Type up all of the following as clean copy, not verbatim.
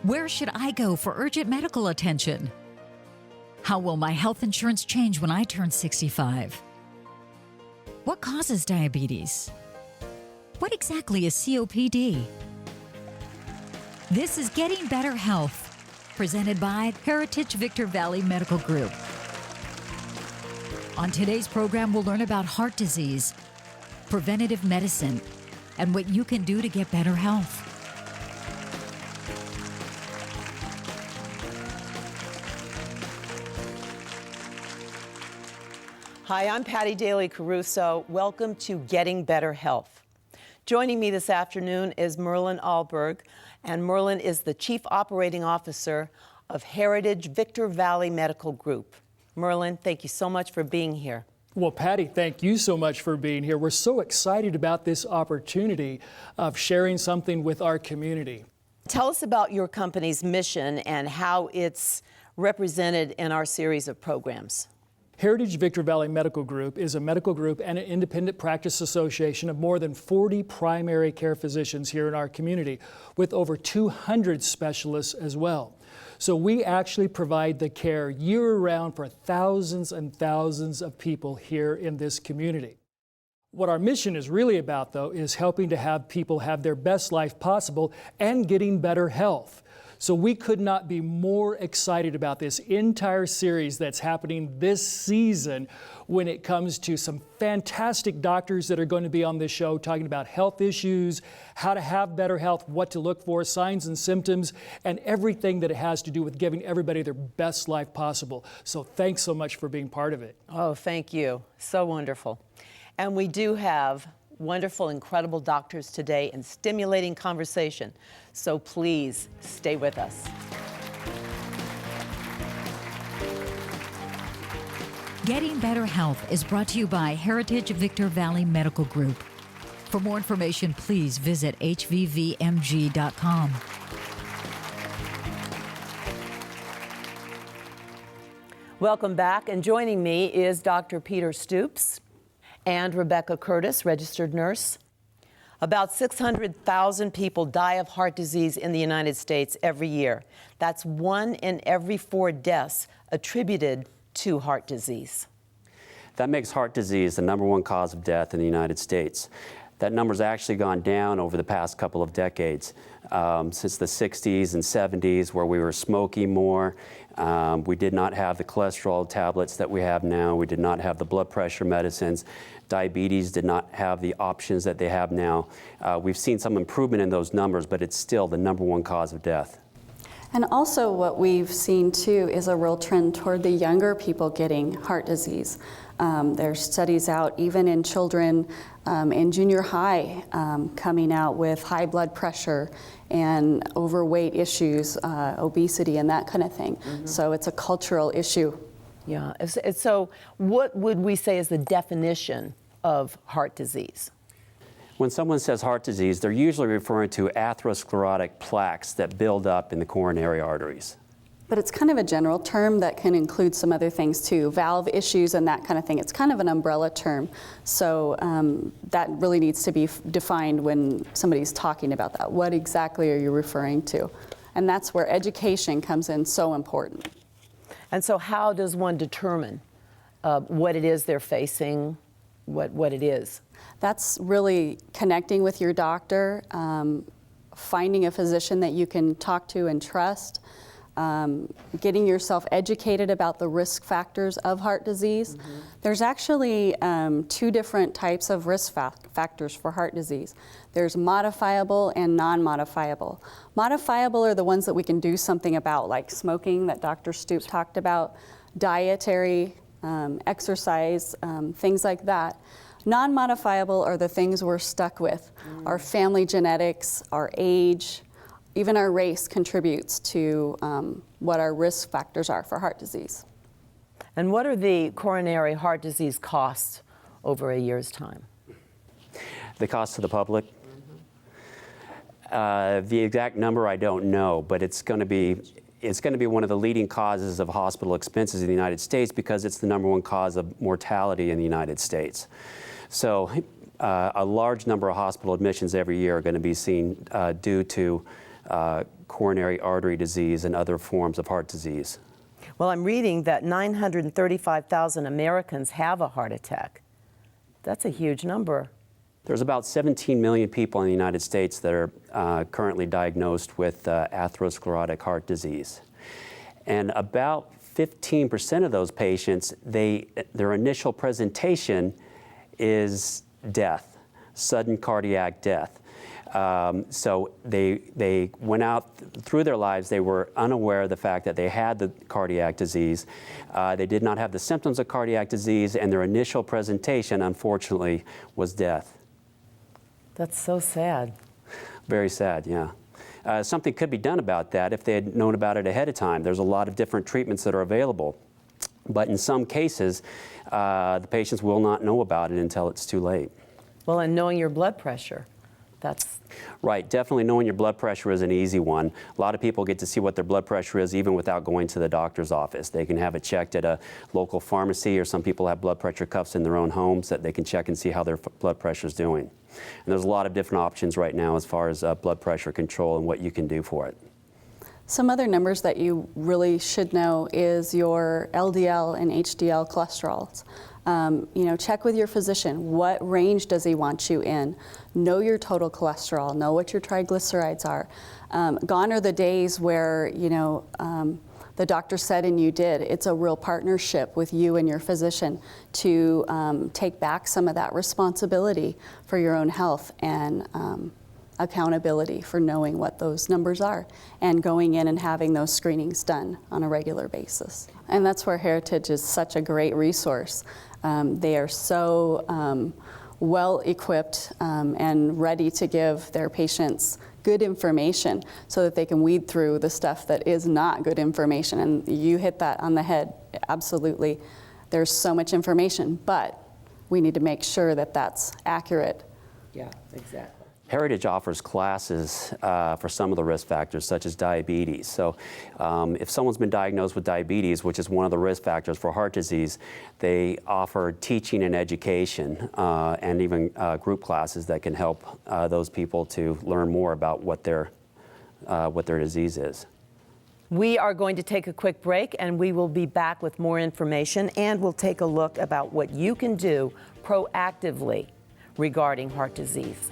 Where should I go for urgent medical attention? How will my health insurance change when I turn 65? What causes diabetes? What exactly is COPD? This is Getting Better Health, presented by Heritage Victor Valley Medical Group. On today's program, we'll learn about heart disease, preventative medicine, and what you can do to get better health. Hi, I'm Patty Daly Caruso. Welcome to Getting Better Health. Joining me this afternoon is Merlin Ahlberg, and Merlin is the Chief Operating Officer of Heritage Victor Valley Medical Group. Merlin, thank you so much for being here. Well, Patty, thank you so much for being here. We're so excited about this opportunity of sharing something with our community. Tell us about your company's mission and how it's represented in our series of programs. Heritage Victor Valley Medical Group is a medical group and an independent practice association of more than 40 primary care physicians here in our community, with over 200 specialists as well. So we actually provide the care year-round for thousands and thousands of people here in this community. What our mission is really about, though, is helping to have people have their best life possible and getting better health. So we could not be more excited about this entire series that's happening this season when it comes to some fantastic doctors that are going to be on this show talking about health issues, how to have better health, what to look for, signs and symptoms, and everything that it has to do with giving everybody their best life possible. So thanks so much for being part of it. Oh, thank you. So wonderful. And we do have wonderful, incredible doctors today and stimulating conversation. So please stay with us. Getting Better Health is brought to you by Heritage Victor Valley Medical Group. For more information, please visit hvvmg.com. Welcome back, and joining me is Dr. Peter Stoops and Rebecca Curtis, registered nurse. About 600,000 people die of heart disease in the United States every year. That's 1 in every 4 deaths attributed to heart disease. That makes heart disease the #1 cause of death in the United States. That number's actually gone down over the past couple of decades, since the 60s and 70s, where we were smoking more. We did not have the cholesterol tablets that we have now. We did not have the blood pressure medicines. Diabetes did not have the options that they have now. We've seen some improvement in those numbers, but it's still the #1 cause of death. And also what we've seen too is a real trend toward the younger people getting heart disease. There's studies out even in children in junior high coming out with high blood pressure and overweight issues, obesity and that kind of thing. Mm-hmm. So it's a cultural issue. Yeah, so what would we say is the definition of heart disease? When someone says heart disease, they're usually referring to atherosclerotic plaques that build up in the coronary arteries. But it's kind of a general term that can include some other things too, valve issues and that kind of thing. It's kind of an umbrella term. So that really needs to be defined when somebody's talking about that. What exactly are you referring to? And that's where education comes in so important. And so how does one determine what it is they're facing, what it is? That's really connecting with your doctor, finding a physician that you can talk to and trust, getting yourself educated about the risk factors of heart disease. Mm-hmm. There's actually 2 different types of risk factors for heart disease. There's modifiable and non-modifiable. Modifiable are the ones that we can do something about, like smoking that Dr. Stoops talked about, dietary, exercise, things like that. Non-modifiable are the things we're stuck with. Our family genetics, our age, even our race contributes to what our risk factors are for heart disease. And what are the coronary heart disease costs over a year's time? The cost to the public? The exact number I don't know, but it's going to be one of the leading causes of hospital expenses in the United States because it's the #1 cause of mortality in the United States. So a large number of hospital admissions every year are going to be seen due to coronary artery disease, and other forms of heart disease. Well, I'm reading that 935,000 Americans have a heart attack. That's a huge number. There's about 17 million people in the United States that are currently diagnosed with atherosclerotic heart disease. And about 15% of those patients, their initial presentation is death, sudden cardiac death. So they went out through their lives, they were unaware of the fact that they had the cardiac disease. They did not have the symptoms of cardiac disease, and their initial presentation, unfortunately, was death. That's so sad. Very sad, yeah. Something could be done about that if they had known about it ahead of time. There's a lot of different treatments that are available. But in some cases, the patients will not know about it until it's too late. Well, and knowing your blood pressure, that's... Right, definitely knowing your blood pressure is an easy one. A lot of people get to see what their blood pressure is even without going to the doctor's office. They can have it checked at a local pharmacy, or some people have blood pressure cuffs in their own homes that they can check and see how their blood pressure is doing. And there's a lot of different options right now as far as blood pressure control and what you can do for it. Some other numbers that you really should know is your LDL and HDL cholesterols. Check with your physician. What range does he want you in? Know your total cholesterol. Know what your triglycerides are. Gone are the days where, the doctor said and you did. It's a real partnership with you and your physician to take back some of that responsibility for your own health and accountability for knowing what those numbers are and going in and having those screenings done on a regular basis. And that's where Heritage is such a great resource. They are so well equipped and ready to give their patients good information so that they can weed through the stuff that is not good information. And you hit that on the head, absolutely. There's so much information, but we need to make sure that that's accurate. Yeah, exactly. Heritage offers classes for some of the risk factors, such as diabetes. So if someone's been diagnosed with diabetes, which is one of the risk factors for heart disease, they offer teaching and education and even group classes that can help those people to learn more about what their disease is. We are going to take a quick break, and we will be back with more information, and we'll take a look about what you can do proactively regarding heart disease.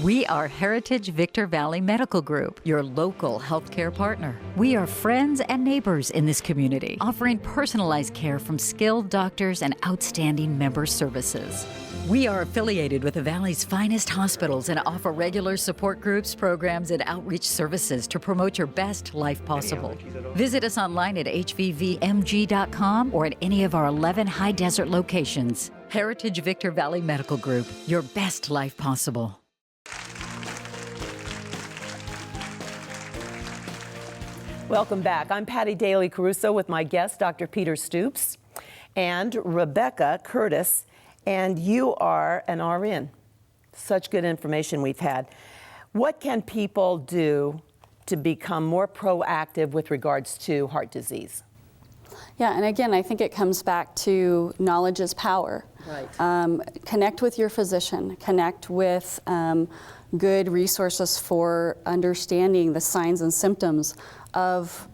We are Heritage Victor Valley Medical Group, your local healthcare partner. We are friends and neighbors in this community, offering personalized care from skilled doctors and outstanding member services. We are affiliated with the Valley's finest hospitals and offer regular support groups, programs, and outreach services to promote your best life possible. Visit us online at hvvmg.com or at any of our 11 high desert locations. Heritage Victor Valley Medical Group, your best life possible. Welcome back. I'm Patty Daly Caruso with my guest, Dr. Peter Stoops, and Rebecca Curtis, and you are an RN. Such good information we've had. What can people do to become more proactive with regards to heart disease? Yeah, and again, I think it comes back to knowledge is power. Right. Connect with your physician. Connect with good resources for understanding the signs and symptoms of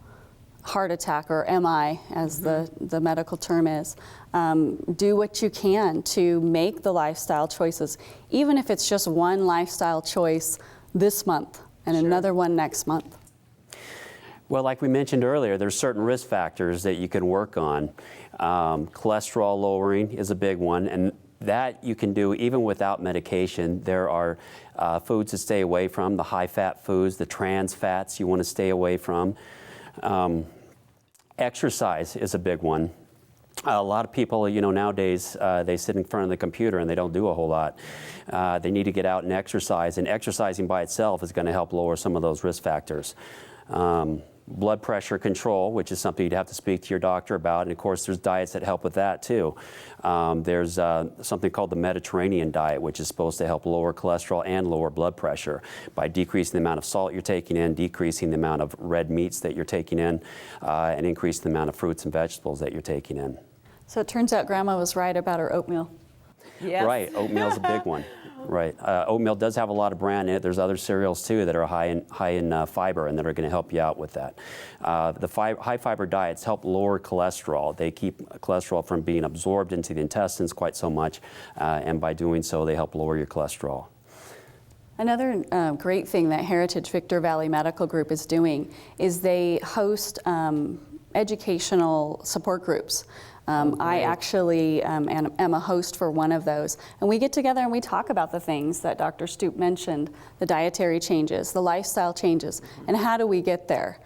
heart attack, or MI, as the medical term is. Do what you can to make the lifestyle choices, even if it's just one lifestyle choice this month and another one next month. Well, like we mentioned earlier, there's certain risk factors that you can work on. Cholesterol lowering is a big one, and that you can do even without medication. There are foods to stay away from, the high-fat foods, the trans fats you want to stay away from. Exercise is a big one. A lot of people, nowadays, they sit in front of the computer and they don't do a whole lot. They need to get out and exercise, and exercising by itself is going to help lower some of those risk factors. Blood pressure control, which is something you'd have to speak to your doctor about, and of course there's diets that help with that too. There's something called the Mediterranean diet, which is supposed to help lower cholesterol and lower blood pressure by decreasing the amount of salt you're taking in, decreasing the amount of red meats that you're taking in, and increasing the amount of fruits and vegetables that you're taking in. So it turns out Grandma was right about her oatmeal. Yes. Right, oatmeal's a big one. Right, oatmeal does have a lot of bran in it. There's other cereals too that are high in fiber and that are going to help you out with that. High fiber diets help lower cholesterol. They keep cholesterol from being absorbed into the intestines quite so much, and by doing so, they help lower your cholesterol. Another great thing that Heritage Victor Valley Medical Group is doing is they host educational support groups. I actually am a host for one of those. And we get together and we talk about the things that Dr. Stoop mentioned, the dietary changes, the lifestyle changes, and how do we get there.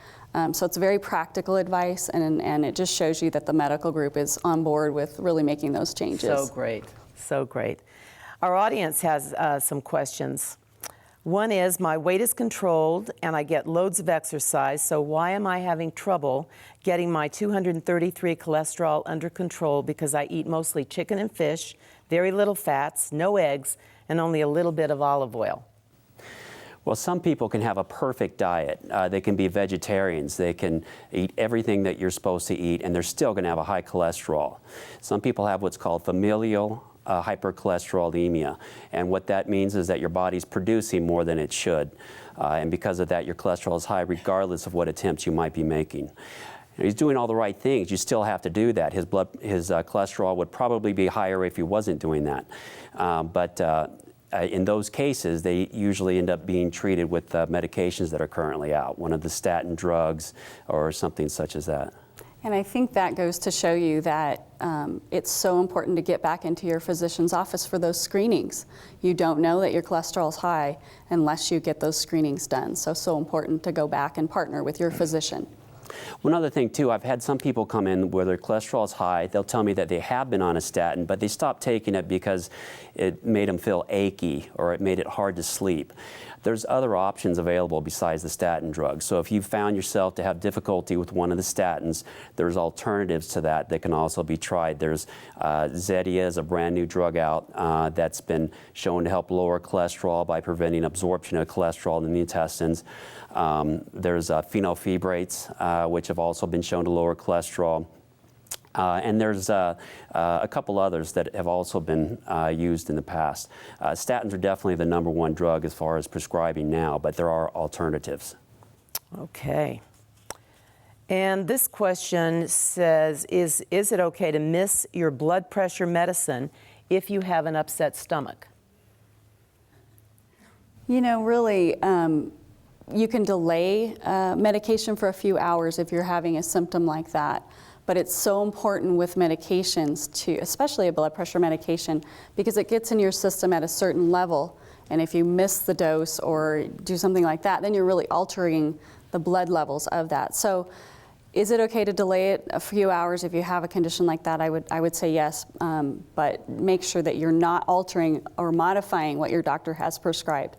So it's very practical advice, and it just shows you that the medical group is on board with really making those changes. So great, so great. Our audience has some questions. One is, my weight is controlled and I get loads of exercise, so why am I having trouble getting my 233 cholesterol under control because I eat mostly chicken and fish, very little fats, no eggs, and only a little bit of olive oil? Well, some people can have a perfect diet. They can be vegetarians. They can eat everything that you're supposed to eat, and they're still going to have a high cholesterol. Some people have what's called familial hypercholesterolemia, and what that means is that your body's producing more than it should, and because of that, your cholesterol is high regardless of what attempts you might be making. He's doing all the right things. You still have to do that. His cholesterol would probably be higher if he wasn't doing that, but in those cases, they usually end up being treated with medications that are currently out, one of the statin drugs or something such as that. And I think that goes to show you that it's so important to get back into your physician's office for those screenings. You don't know that your cholesterol is high unless you get those screenings done. So important to go back and partner with your physician. One other thing too, I've had some people come in where their cholesterol is high. They'll tell me that they have been on a statin, but they stopped taking it because it made them feel achy or it made it hard to sleep. There's other options available besides the statin drugs. So if you found yourself to have difficulty with one of the statins, there's alternatives to that that can also be tried. There's Zetia is a brand new drug out that's been shown to help lower cholesterol by preventing absorption of cholesterol in the intestines. There's phenofibrates, which have also been shown to lower cholesterol. And there's a couple others that have also been used in the past. Statins are definitely the #1 drug as far as prescribing now, but there are alternatives. Okay. And this question says, is it okay to miss your blood pressure medicine if you have an upset stomach? You know, really, you can delay medication for a few hours if you're having a symptom like that. But it's so important with medications, especially a blood pressure medication, because it gets in your system at a certain level. And if you miss the dose or do something like that, then you're really altering the blood levels of that. So is it okay to delay it a few hours if you have a condition like that? I would say yes, but make sure that you're not altering or modifying what your doctor has prescribed.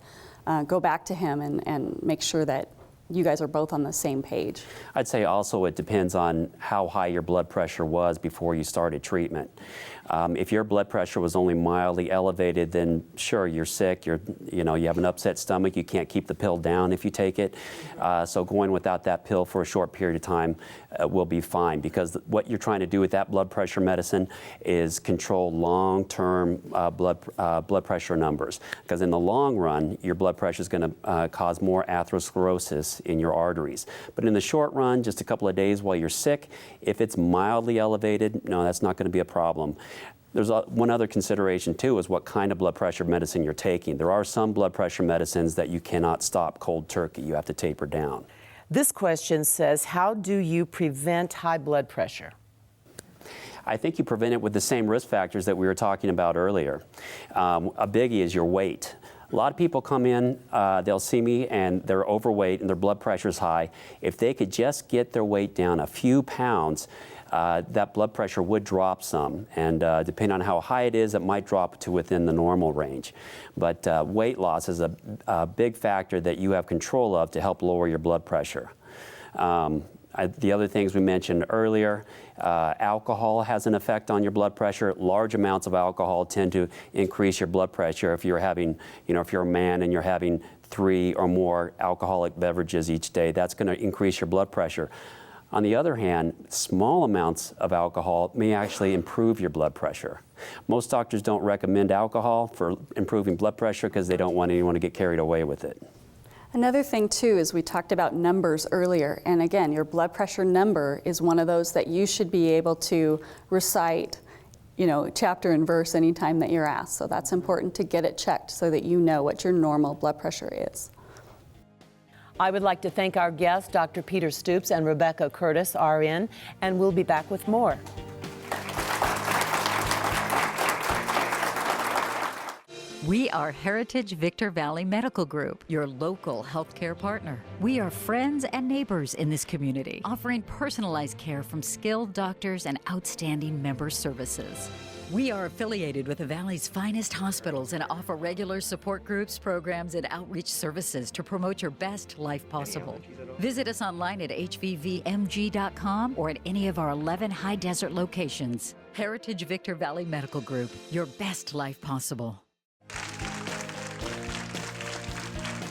Go back to him and make sure that you guys are both on the same page. I'd say also it depends on how high your blood pressure was before you started treatment. If your blood pressure was only mildly elevated, then sure, you're sick, you have an upset stomach, you can't keep the pill down if you take it. So going without that pill for a short period of time will be fine, because what you're trying to do with that blood pressure medicine is control long-term blood pressure numbers. Because in the long run, your blood pressure is going to cause more atherosclerosis in your arteries. But in the short run, just a couple of days while you're sick, if it's mildly elevated, no, that's not going to be a problem. There's one other consideration too, is what kind of blood pressure medicine you're taking. There are some blood pressure medicines that you cannot stop cold turkey. You have to taper down. This question says, how do you prevent high blood pressure? I think you prevent it with the same risk factors that we were talking about earlier. A biggie is your weight. A lot of people come in, they'll see me and they're overweight and their blood pressure is high. If they could just get their weight down a few pounds, that blood pressure would drop some, and depending on how high it is, it might drop to within the normal range. But weight loss is a big factor that you have control of to help lower your blood pressure. The other things we mentioned earlier, alcohol has an effect on your blood pressure. Large amounts of alcohol tend to increase your blood pressure. If you're having, if you're a man and you're having 3 or more alcoholic beverages each day, that's going to increase your blood pressure. On the other hand, small amounts of alcohol may actually improve your blood pressure. Most doctors don't recommend alcohol for improving blood pressure because they don't want anyone to get carried away with it. Another thing too is we talked about numbers earlier, and again, your blood pressure number is one of those that you should be able to recite, chapter and verse anytime that you're asked. So that's important to get it checked so that you know what your normal blood pressure is. I would like to thank our guests, Dr. Peter Stoops and Rebecca Curtis, RN, and we'll be back with more. We are Heritage Victor Valley Medical Group, your local healthcare partner. We are friends and neighbors in this community, offering personalized care from skilled doctors and outstanding member services. We are affiliated with the Valley's finest hospitals and offer regular support groups, programs, and outreach services to promote your best life possible. Visit us online at hvvmg.com or at any of our 11 high desert locations. Heritage Victor Valley Medical Group, your best life possible.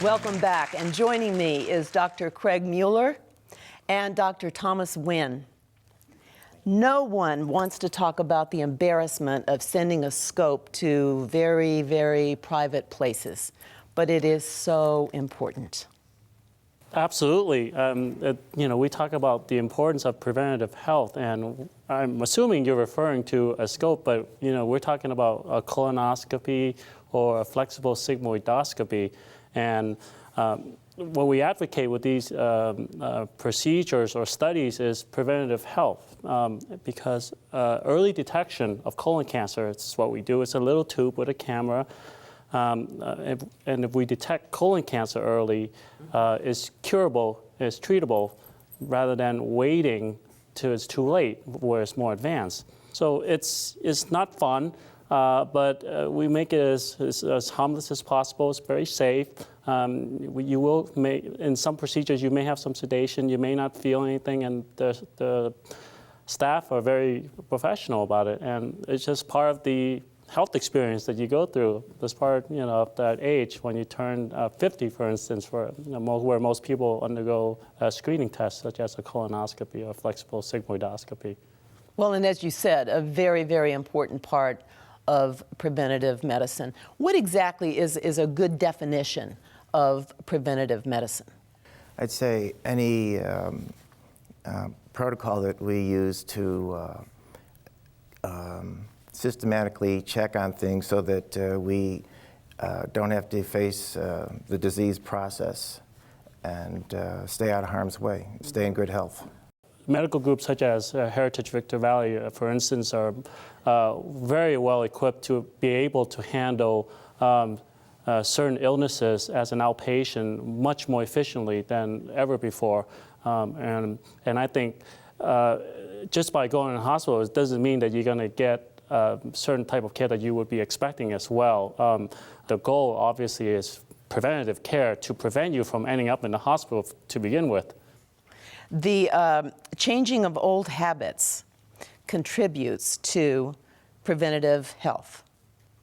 Welcome back, and joining me is Dr. Craig Mueller and Dr. Thomas Wynn. No one wants to talk about the embarrassment of sending a scope to very, very private places, but it is so important. Absolutely. We talk about the importance of preventative health, and I'm assuming you're referring to a scope, but we're talking about a colonoscopy or a flexible sigmoidoscopy. And what we advocate with these procedures or studies is preventative health, because early detection of colon cancer, it's what we do. It's a little tube with a camera. And if we detect colon cancer early, it's curable, it's treatable, rather than waiting till it's too late, where it's more advanced. So it's not fun, but we make it as harmless as possible. It's very safe. In some procedures, you may have some sedation, you may not feel anything, and the staff are very professional about it. And it's just part of the health experience that you go through as part of that age when you turn 50, for instance, where most people undergo screening tests such as a colonoscopy or flexible sigmoidoscopy. Well, and as you said, a very, very important part of preventative medicine. What exactly is a good definition of preventative medicine? I'd say any protocol that we use to systematically check on things so that we don't have to face the disease process and stay out of harm's way, stay in good health. Medical groups such as Heritage Victor Valley, for instance, are very well equipped to be able to handle certain illnesses as an outpatient much more efficiently than ever before. And I think just by going to the hospital, it doesn't mean that you're going to get certain type of care that you would be expecting as well. The goal, obviously, is preventative care to prevent you from ending up in the hospital to begin with. The changing of old habits contributes to preventative health,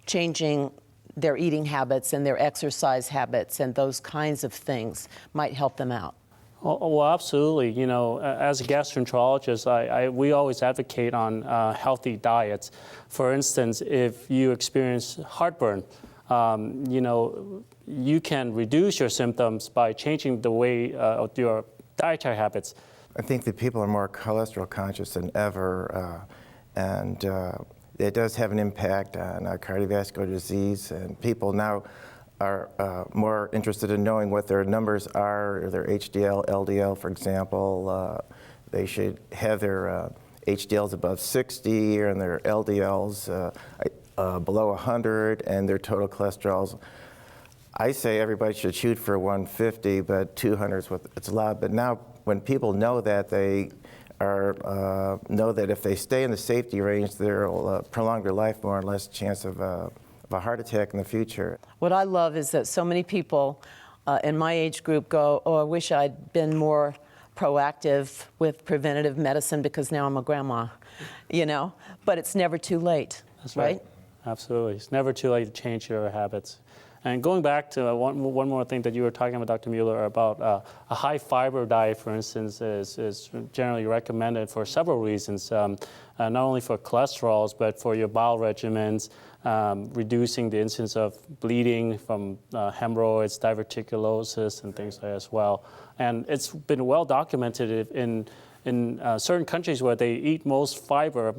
changing their eating habits and their exercise habits and those kinds of things might help them out. Well, absolutely. As a gastroenterologist, we always advocate on healthy diets. For instance, if you experience heartburn, you can reduce your symptoms by changing the way of your dietary habits. I think that people are more cholesterol conscious than ever, and it does have an impact on cardiovascular disease, and people now are more interested in knowing what their numbers are, their HDL, LDL, for example. They should have their HDLs above 60 and their LDLs below 100 and their total cholesterols. I say everybody should shoot for 150, but 200 is it's allowed. But now when people know that, they know that if they stay in the safety range, they'll prolong their life more and less chance of a heart attack in the future. What I love is that so many people in my age group go, oh, I wish I'd been more proactive with preventative medicine because now I'm a grandma, but it's never too late. That's right. Absolutely. It's never too late to change your habits. And going back to one more thing that you were talking about, Dr. Mueller, about a high fiber diet, for instance, is generally recommended for several reasons, not only for cholesterols, but for your bowel regimens, reducing the incidence of bleeding from hemorrhoids, diverticulosis, and things like that as well. And it's been well documented in certain countries where they eat most fiber,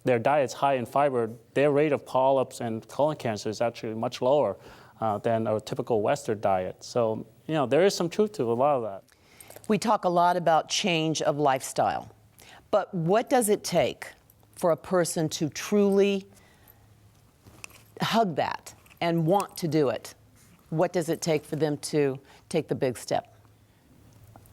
their diet's high in fiber, their rate of polyps and colon cancer is actually much lower than a typical Western diet. So, there is some truth to a lot of that. We talk a lot about change of lifestyle, but what does it take for a person to truly hug that and want to do it? What does it take for them to take the big step?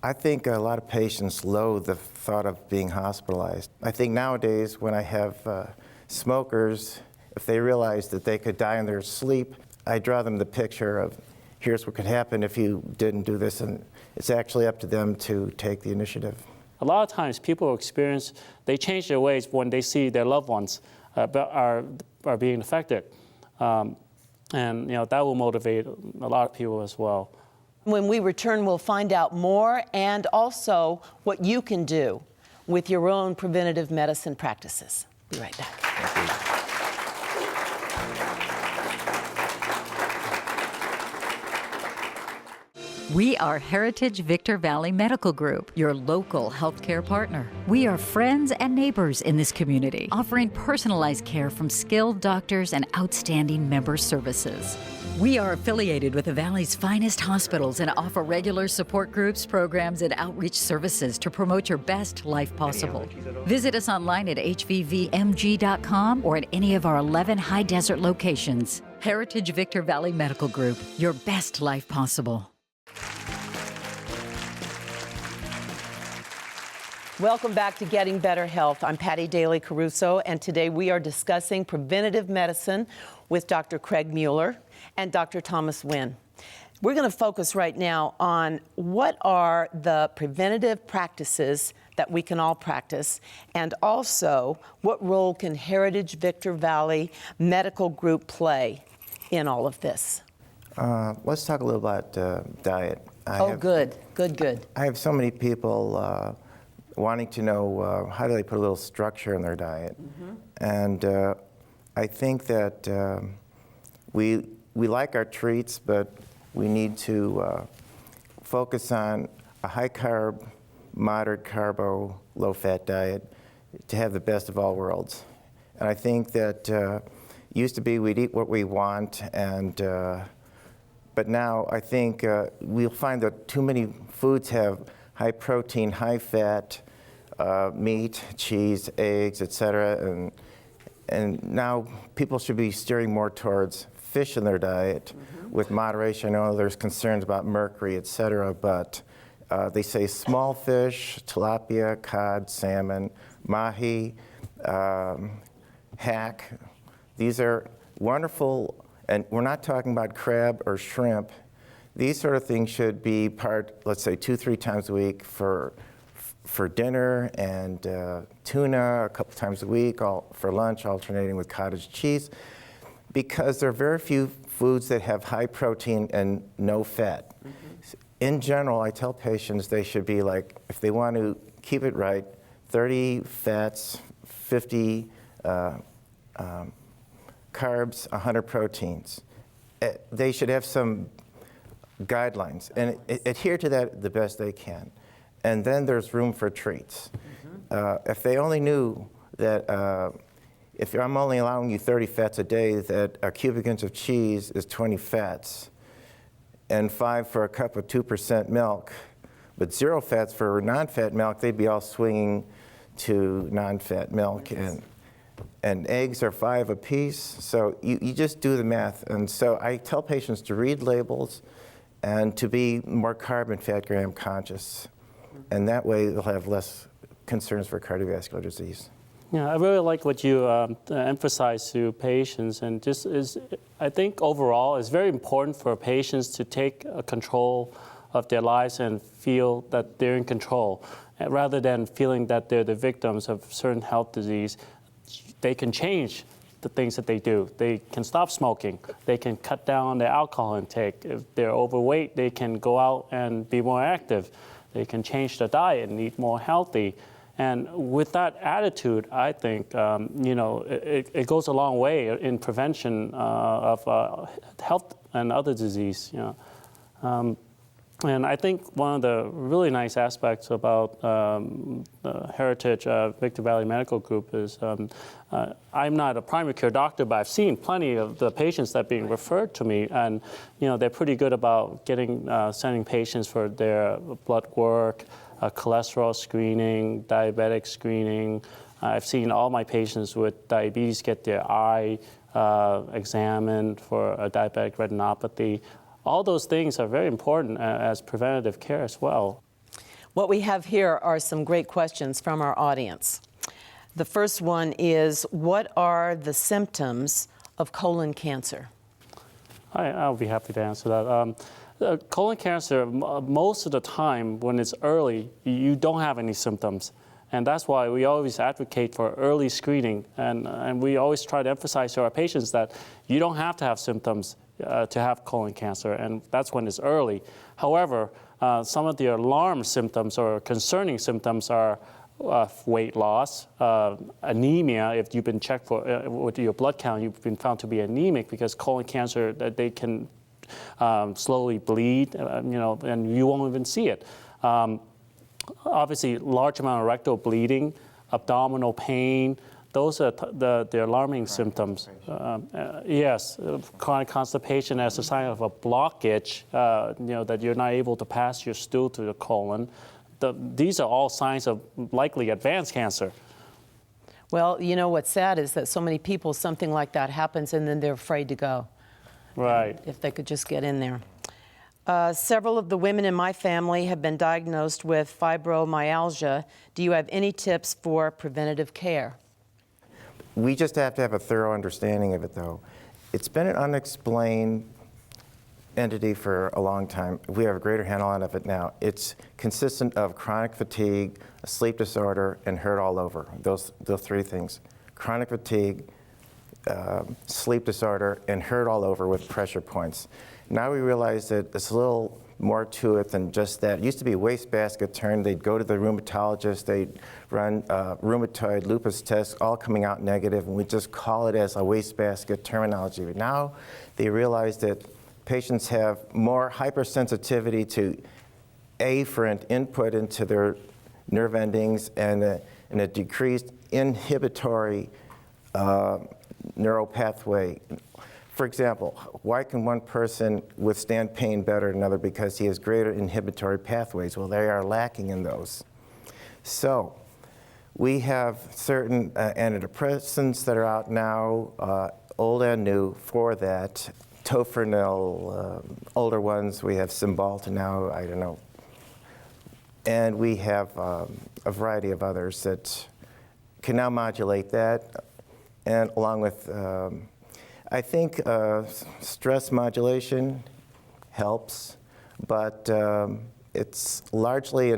I think a lot of patients loathe the thought of being hospitalized. I think nowadays when I have smokers, if they realize that they could die in their sleep, I draw them the picture of here's what could happen if you didn't do this, and it's actually up to them to take the initiative. A lot of times people they change their ways when they see their loved ones are being affected. And that will motivate a lot of people as well. When we return, we'll find out more and also what you can do with your own preventative medicine practices. Be right back. We are Heritage Victor Valley Medical Group, your local healthcare partner. We are friends and neighbors in this community, offering personalized care from skilled doctors and outstanding member services. We are affiliated with the Valley's finest hospitals and offer regular support groups, programs, and outreach services to promote your best life possible. Visit us online at hvvmg.com or at any of our 11 high desert locations. Heritage Victor Valley Medical Group, your best life possible. Welcome back to Getting Better Health. I'm Patty Daly Caruso, and today we are discussing preventative medicine with Dr. Craig Mueller and Dr. Thomas Wynn. We're going to focus right now on what are the preventative practices that we can all practice, and also what role can Heritage Victor Valley Medical Group play in all of this. Let's talk a little about diet. Good. I have so many people wanting to know how do they put a little structure in their diet. And I think that we like our treats, but we need to focus on a high carb, moderate carbo, low fat diet to have the best of all worlds. And I think that used to be we'd eat what we want, and but now I think we'll find that too many foods have high protein, high fat, meat, cheese, eggs, etc. And now people should be steering more towards fish in their diet with moderation. I know there's concerns about mercury, etc., but they say small fish, tilapia, cod, salmon, mahi, hack. These are wonderful, and we're not talking about crab or shrimp. These sort of things should be part, let's say 2-3 times a week for dinner, and tuna a couple times a week, for lunch, alternating with cottage cheese, because there are very few foods that have high protein and no fat. In general, I tell patients they should be like, if they want to keep it right, 30 fats, 50 carbs, 100 proteins. They should have some guidelines and adhere to that the best they can. And then there's room for treats. If they only knew that if I'm only allowing you 30 fats a day, that a cubic inch of cheese is 20 fats, and 5 for a cup of 2% milk, but 0 fats for non-fat milk, they'd be all swinging to non-fat milk. And eggs are 5 apiece, so you just do the math. And so I tell patients to read labels and to be more carb and fat gram conscious. And that way they'll have less concerns for cardiovascular disease. Yeah, I really like what you emphasize to patients, and I think overall it's very important for patients to take control of their lives and feel that they're in control, rather than feeling that they're the victims of certain health disease. They can change the things that they do. They can stop smoking. They can cut down their alcohol intake. If they're overweight, they can go out and be more active. They can change their diet and eat more healthy. And with that attitude, I think, it goes a long way in prevention of health and other disease. And I think one of the really nice aspects about the Heritage Victor Valley Medical Group is I'm not a primary care doctor, but I've seen plenty of the patients that are being referred to me, and they're pretty good about sending patients for their blood work, cholesterol screening, diabetic screening. I've seen all my patients with diabetes get their eye examined for a diabetic retinopathy. All those things are very important as preventative care as well. What we have here are some great questions from our audience. The first one is, what are the symptoms of colon cancer? I'll be happy to answer that. Colon cancer, most of the time when it's early, you don't have any symptoms. And that's why we always advocate for early screening. And we always try to emphasize to our patients that you don't have to have symptoms to have colon cancer, and that's when it's early. However, some of the alarm symptoms or concerning symptoms are weight loss, anemia. If you've been checked for with your blood count, you've been found to be anemic, because colon cancer, they can slowly bleed, and you won't even see it. Obviously, large amount of rectal bleeding, abdominal pain. Those are the alarming symptoms. Yes, chronic constipation as a sign of a blockage, that you're not able to pass your stool to the colon. These are all signs of likely advanced cancer. Well, what's sad is that so many people, something like that happens and then they're afraid to go. Right. If they could just get in there. Several of the women in my family have been diagnosed with fibromyalgia. Do you have any tips for preventative care? We just have to have a thorough understanding of it, though. It's been an unexplained entity for a long time. We have a greater handle on it now. It's consistent of chronic fatigue, a sleep disorder, and hurt all over. Those three things: chronic fatigue, sleep disorder, and hurt all over with pressure points. Now we realize that there's a little more to it than just that. It used to be a wastebasket turn. They'd go to the rheumatologist, they'd run rheumatoid lupus tests, all coming out negative, and we just call it as a wastebasket terminology. But now they realize that patients have more hypersensitivity to afferent input into their nerve endings and a decreased inhibitory neural pathway. For example, why can one person withstand pain better than another? Because he has greater inhibitory pathways. Well, they are lacking in those. So we have certain antidepressants that are out now, old and new, for that. Tofranil, older ones, we have Cymbalta now, I don't know. And we have a variety of others that can now modulate that, and along with I think stress modulation helps, but it's largely a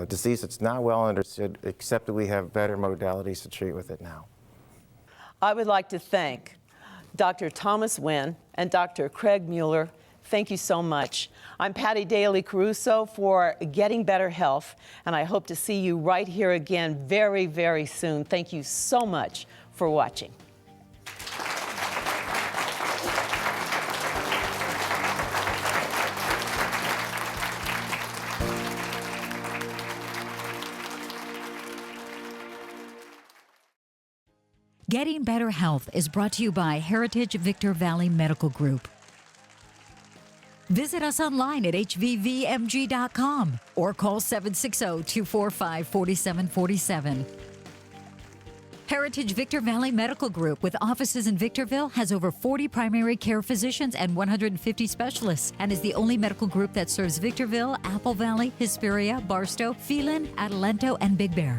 disease that's not well understood, except that we have better modalities to treat with it now. I would like to thank Dr. Thomas Nguyen and Dr. Craig Mueller. Thank you so much. I'm Patty Daly Caruso for Getting Better Health, and I hope to see you right here again very, very soon. Thank you so much for watching. Getting Better Health is brought to you by Heritage Victor Valley Medical Group. Visit us online at hvvmg.com or call 760-245-4747. Heritage Victor Valley Medical Group, with offices in Victorville, has over 40 primary care physicians and 150 specialists, and is the only medical group that serves Victorville, Apple Valley, Hesperia, Barstow, Phelan, Adelanto, and Big Bear.